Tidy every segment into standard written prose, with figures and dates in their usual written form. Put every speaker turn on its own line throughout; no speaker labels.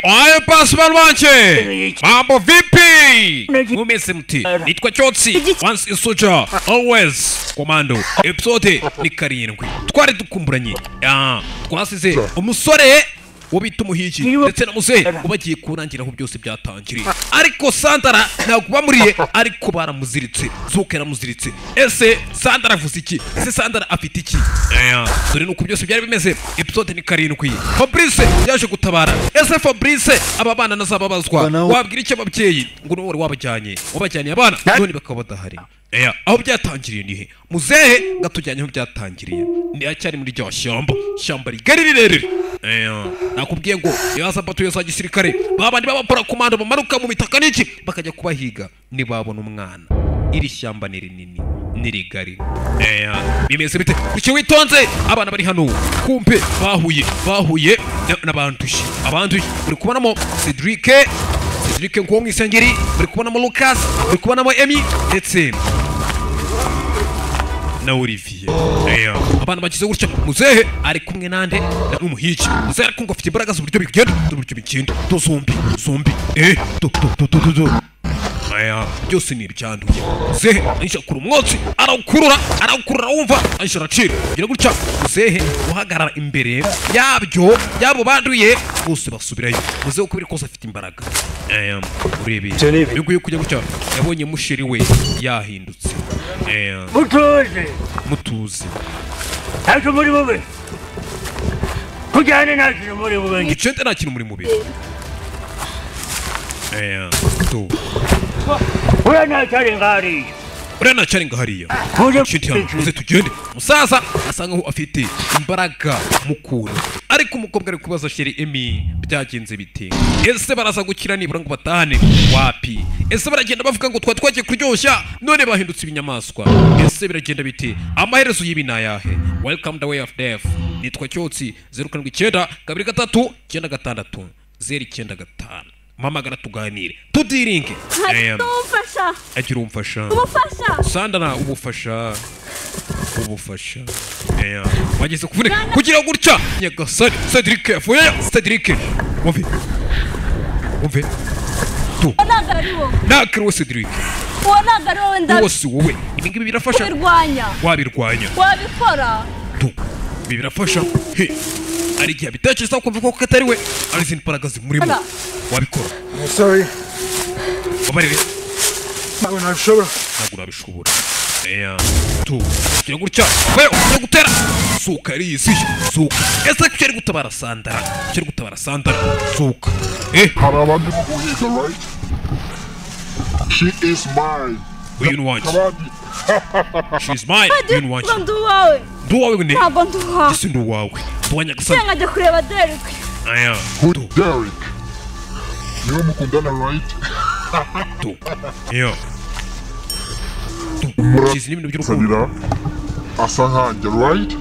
Aye pasi banwanje. Mambo vipi? Mumeze mti. Nitwa Chotsi. Once a soldier, always commando. Episode ni karindwi. Twari dukumburanye. Twasize umusore wabita umuhigi ndetse na muzehe ubagiye kurangiraho byose byatangiriye, ariko Sandara ntabwo bamuriye, ariko baramuziritse. Zuka yaramuziritse. Ese Sandara avuze iki? Ese Sandara afite iki? Dore nuko byose byari bimeze. Episode ni karindwi. Fabrice yaje gutabara. Ese Fabrice aba bana nazababazwa, wabwira iki ababyeyi ngo n'uwo wabajyanye abana none bakaba badahari? Aho byatangiriye nihe? Muzehe ngatujyanye aho byatangiriye ni acyari muri ryo shyamba rigari rirerire. Nakubwiye ngo yaza batuye za gisirikare babandi babapora komando bamaruka mu mitaka n'iki bakajya kubahiga nibabona umwana. Iri shyamba ni rinini ni rigari. Bimeze bite? Kuki witonze? Abana bari hano kumpe bahuye n'abantushi. Abantushi uri kubonamo Cedric ngo mwisengeri, uri kubonamo Lucas, uri kubonamo Emi ndetse na Olivier. Abana bagize gutya. Muzehe ari kumwe nande n'umuhigi. Muzehe ariko ngo afite imbaraga z'uburyo bigenda n'uburyo bikindi. Zombi byose ni ibyanduye. Muzehe anisha kuri umwotsi arawukurura wumva anisha aracira gira gutya. Muzehe uhagarara imbere yabo banduye bose basubirayo. Muzehe uko biri kose afite imbaraga. Urebe yuguye kujya gutya yabonye musheri we yahindutse. Mutuze
ntacyo muri bube kujyane ntacyo muri bube
gicente nta kintu muri mubiri.
uriya ntacyari ngahariya
uze tugende. Musaza asa nkaho afite imbaraga mukuru, ariko umukobwa ari kubaza sheri Emi byagenze bite? Ese baraza gukira nibura ngo batahane? Wapi? Ese baragenda bavuga ngo twagiye kuryoshya none bahindutse ibinyamaswa? Ese biragenda bite? Amaherezo y'ibi ni ayahe? Welcome the way of death. Nitwa Cyotsi 079 23 96 095. Mamagara tuganire tudiringe. Agira umfasha Sandara ubufasha wageze kuvunika kugira gutya nyagasani. Cedric yafuye. Cedric wumve tu nakiriwe Cedric wose wowe ibingibi birafasha. Wabirwanya
wabikora
tu ibi birafasha. Ari igihe bitekereza kumva ko katari we ari izindi mbaraga zimurimo. Wabikora.
Sorry.
Babarire.
Ntabwo nabishobora.
Tu gira gutya ujya gutera. Zuka yariyiziye. Zuka ese kuki ari gutabara Sandara? Zuka
hari abandi bamuhiga, right? She is mine.
Uyu ni wanjye. She's mine. Uyu ni wanjye. Nduwawe ne?
Ntabwo nduha.
Ese nduwawe. Tuwanya gasana.
Ngajya kureba Derek.
Who Derek? Niwe mukundana, right?
She's n'ibintu by'urukundo.
Asa nkanjye, right?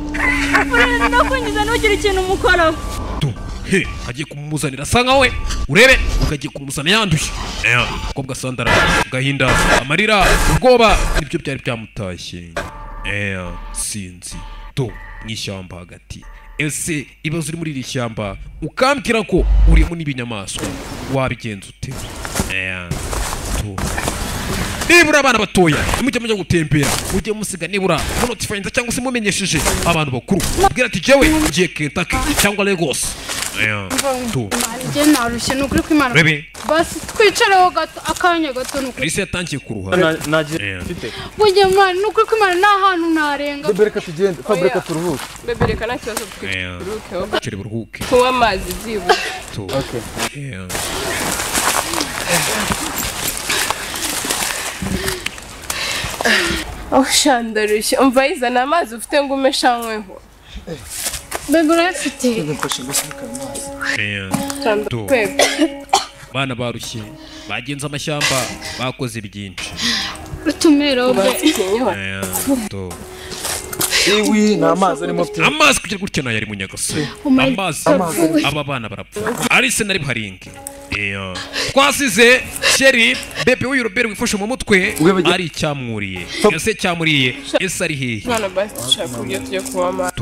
Nakunyiza nugira ikintu umukoraho.
Agiye kumuzanira asa nkawe urebe ukagiye kumuzana yandushye. Kobwa Sandara gahinda amarira ubwoba nibyo byari byamutashye. Sinzi n'ishyamba hagati. Ese ibazo uri muri iri shyamba ukambwira ko urimo n'ibinyamaswa wabigenza ute? Nibura abana batoya mujya gutembera ujye musiga nibura notified cyangwa se mumenyesheje abantu bakuru ubwira ati jewe ngiye Kentucky cyangwa Lagos.
Njye narushye nukuri kw'Imana. Basi twicareho gato akanya gato nukuri.
Ese yatangiye kuruha.
Mfite.
Bujye mwana nukuri kw'Imana nta hantu narenga.
Bebereka tugende, Fabrika turuhuke.
Bebereka nta kibazo turuhuke.
Chere buruhuke.
Kunywa amazi byibuze.
Okay.
Shandarushye umva izana amazi ufite ngo umeshanyweho.
Bebe urayafite.
Bana barushye bagenza amashyamba bakoze byinshi.
Utumero be.
Ewi na amazi arimo mfite.
Amazi kugira gutya nayo ari mu Nyagasani. Amazi aba bana barapfa. Arise nari buharinge. twasize sheri bebe w'uyu Robert wifashe mu mutwe ari icyamwuriye ese cyamuriye ese ari hehe
Mwana basi dushaka uburyo tujya kunywa amazi.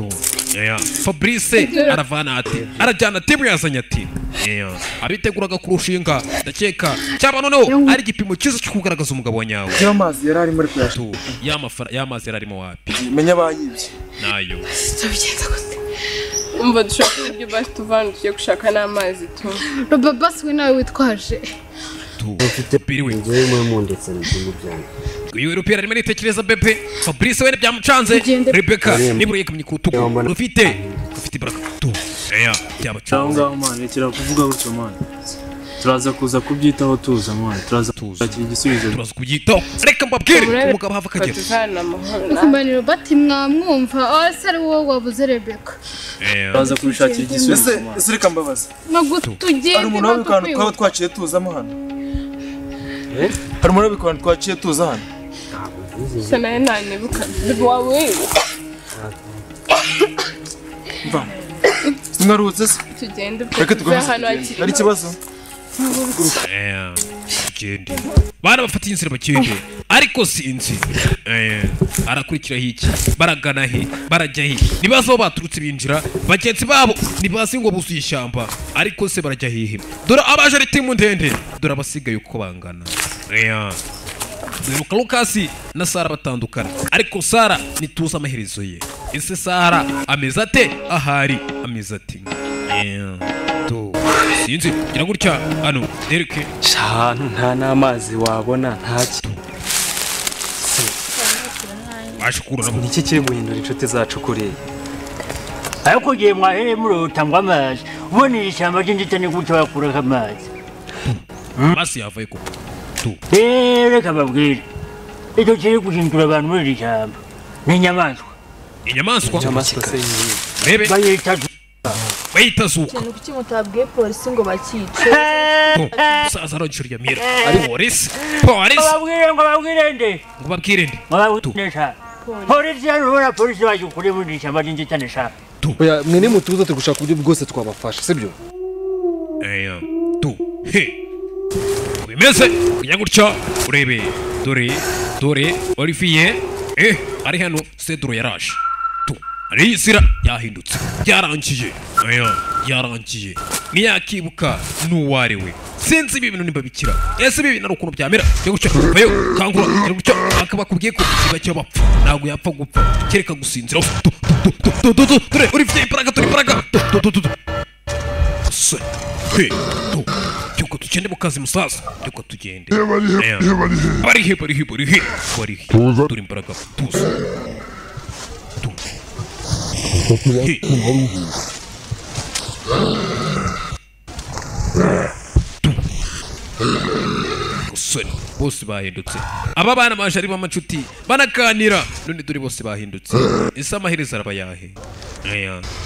Fabrice aravana ati arajyana timu yazanye ati abiteguraga kurushinga ndakeka cyaba noneho ari igipimo cyiza cyo kugaragaza umugabo wa nyawe
y'amazi yari arimo ariko yashu
y'amazi yari arimo wapi
menya bayibye
nayo
Tubigenza gute?
Umva dushaka uburyo basi tuvana tugiye gushaka n'amazi tu.
Roba basi we nawe witwaje.
Ufite piriwe ngewe mu ndetse n'ibintu byanyu.
uyu Robert arimo aritekereza bebe Fabrice we byamucanze Rebecca niburiye kumenya kutugu rufite ibaraka tu
cyangwa man rekera kuvuga gutyo man turaza kuza kubyitaho tuza man turaza kugira igisubizo
turaza kubyitaho reka mbabwire umugabo hava kagera
Kumaniro bati mwamwumva ase ari wowe wabuze Rebecca
turaza kubishakira igisubizo
ese reka mbabaza
nagutugende
hari umuntu wabikana twaba twaciye tuzamo hano hari umuntu wabikana twaciye tuza hano
Sana nani buka wawe
singarutse se
tugende
reka tugomba ari ikibazo
tugende bana bafata inzira bakende ariko sinzi arakurikira hiki baragana he barajya he nibazo baturutse binjira bagenzi babo nibazi ngo buzuye ishyamba ariko se barajya hehe dore abaje ari timu ndende dore abasigaye uko bangana Lucas na Sara batandukana ariko Sara nituza amaherezo ye ese Sara ameze ate ahari ameze ati to sinzi gira gutya hano Derek
Shanu nta n'amazi wabona ntaki
ashukura
nabo niki kiri guhindura inshuti zacu kuri
ariko ugiye mwahere murota ngo amazi ubona ishyamba ry'inzitane gutyo bakura amazi
masi yavuye ko
reka babwire icyo kiri guhindura abantu muri iri shyamba ni inyamaswa
rebe bayita zuka
ikintu kuki mutabwiye polisi ngo bakice
musaza arongera mira ari polisi
babwire nde polisi yarubona polisi baje kuri muri iri shyamba ry'inzitane sha
oya mwe nimutuza tugushaka uburyo bwose twabafasha sibyo
bimeze kujya gutya urebe dore Olivier ari hano Cedro yaraje tu arisira yahindutse yarangiye niyakibuka nuwarewe sinzi ibi bintu nimbabikira ese ibi bintu ukuntu byamera cyo gutya bayo kangura gutya akaba kubwiye ko kiba cyo bapfa nago yapfa gupfa kereka gusinzira dore Olivier imbaraga Yuko tugende mu kazi musaza yuko tugende barihe turi imbaraga tuza bose bahindutse aba bana baje ari b'amacuti banaganira none dore bose bahindutse ese amaherezo araba yahe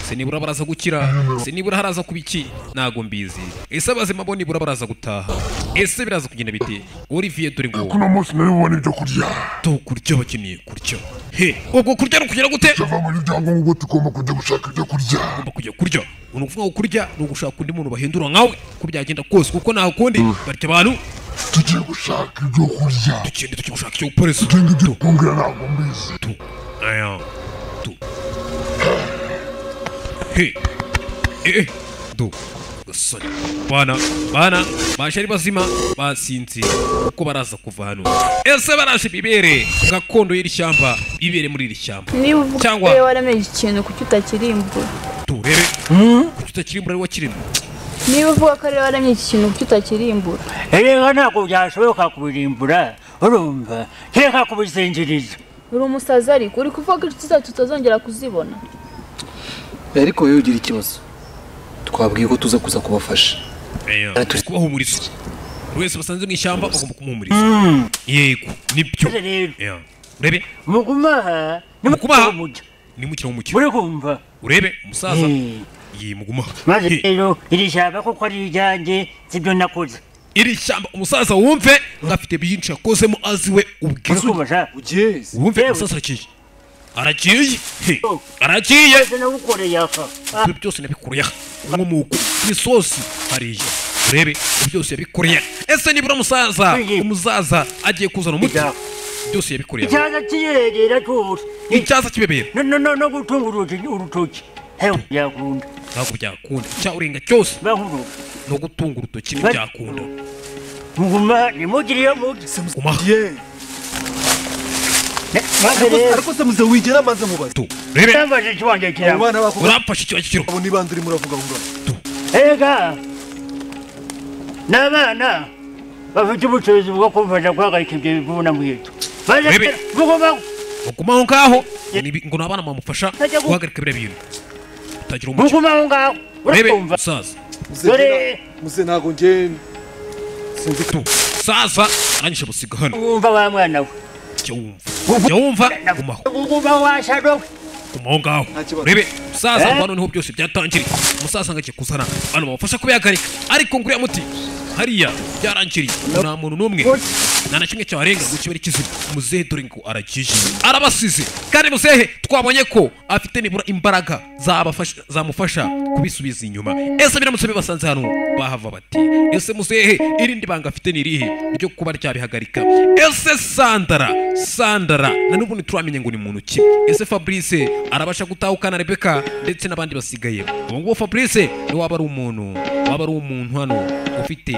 se nibura baraza gukira se nibura haraza kubiki nago mbizi ese abazima bo nibura baraza gutaha ese biraza kugenda bite Olivier dore ngo
kuno munsi nabibona ibyo kurya
kurya bakiniye kurya ubwo kurya nukugira gute
cyava muri byango ngo tugomba kujya gushaka ibyo kurya
ugomba kujya kurya unuvuga ngo kurya no gushaka undi muntu bahindura nkawe ko byagenda kose kuko naho kundi barya abantu
tugiye gushaka ibyo kurya
tugiye gushaka icyo guporeza
ibyo kumbwira ntabwo mbizi
gasore bana baje ari bazima basinzira uko baraza kuva hano ese baraje bibere gakondo y'iri shyamba bibere muri iri shyamba
niba uvuga
cyangwa
waramenye ikintu kuki utakirimbura
turebe kuki utakirimbura ari wakirimbura
niba uvuga ko ari waramenye ikintu kuki utakirimbura
reka ntabwo byashoboka kubirimbura urumva reka kubisinziriza
uri umusazi ariko uri kuvuga ko inshuti zacu tutazongera kuzibona
ariko wowe ugira ikibazo twabwiye ko tuza kuza kubafasha
turi kubahumuriza buri wese basanze mu ishyamba bagomba kumuhumuriza yego nibyo urebe
mugumaha
nimukira mu
uri kumva
urebe umusaza mugumaha
maze rero iri shyamba koko ari iryanjye sibyo nakoze
iri shyamba umusaza wumve ngafite byinshi yakozemo aziwe ubwiza wumve umusaza aragiye
nagukoreye aka
byose nabikoreye nk'umuko isosi hariya rebe byose yabikoreye ese nibura umusaza agiye kuzana umuti byose yabikoreye
icyaza kiyegera cyose
icyaza kibebera
no gutunga urutoki hewe byakunda
ntabwo byakunda cyaurenga cyose
bahuru
no gutunga urutoki ntibyakunda
nguma nimugiriye mugi
ariko se muze wigera maze mubaze
rebe
tambaje kiwanje kiramo
urapfashe ikibazo kiro
abo nibandi uri muravuga ngo
ega n'abana bafite ubushobozi bwo kumfasha guhagarika ibyo bivuna mu hito
mugumaho ngaho ngo n'abana bamufasha guhagarika biriya bintu utagira umuco
mugumaho ngaho
rebe musaza
muze ntago nge sinzi
tu saza arangije busiga hano
wumva wa mwana we
jya wumva gumaho gumaho ngaho rebe musaza hano niho byose byatangiriye umusaza ngo agiye kuzana abantu bamufasha kubihagarika ariko nguriya muti hariya byarangiriye nta muntu n'umwe nta na kimwe cyarenga ngo kibe ari kizima muzehe dore ngo arakije arabasize kandi muzehe twabonye ko afite nibura imbaraga zamufasha kubisubiza inyuma ese biramutse bibasanze hano bahava bati ese muzehe irindi banga afite ni irihe ryo kuba ryabihagarika ese Sandara na n'ubundi turamenye ngo ni muntu ki ese Fabrice arabasha gutahukana Rebecca ndetse n'abandi basigaye ubu ngubu Fabrice ni waba ari umuntu hano ufite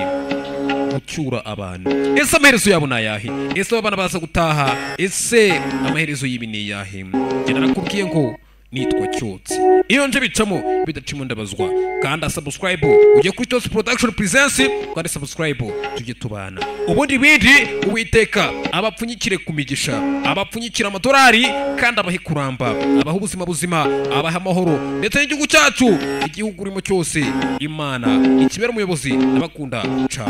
gucyura abantu ese amaherezo yabo nayahe ese abana baza gutaha ese amaherezo y'ibi ni yahe njye nakubwiye ngo nitwa Cyotsi iyo nje bicamo bidacimo ndabazwa kandi subscribe ujye kuri Cyotsi Production Presence kandi subscribe tujye tubana ubundi bindi uwiteka abapfunyikire kumigisha abapfunyikira amadolari kandi abahe kuramba abaha ubuzima buzima abaha amahoro ndetse n'igihugu cyacu igihugu urimo cyose Imana ikibera umuyobozi n'abakunda ciao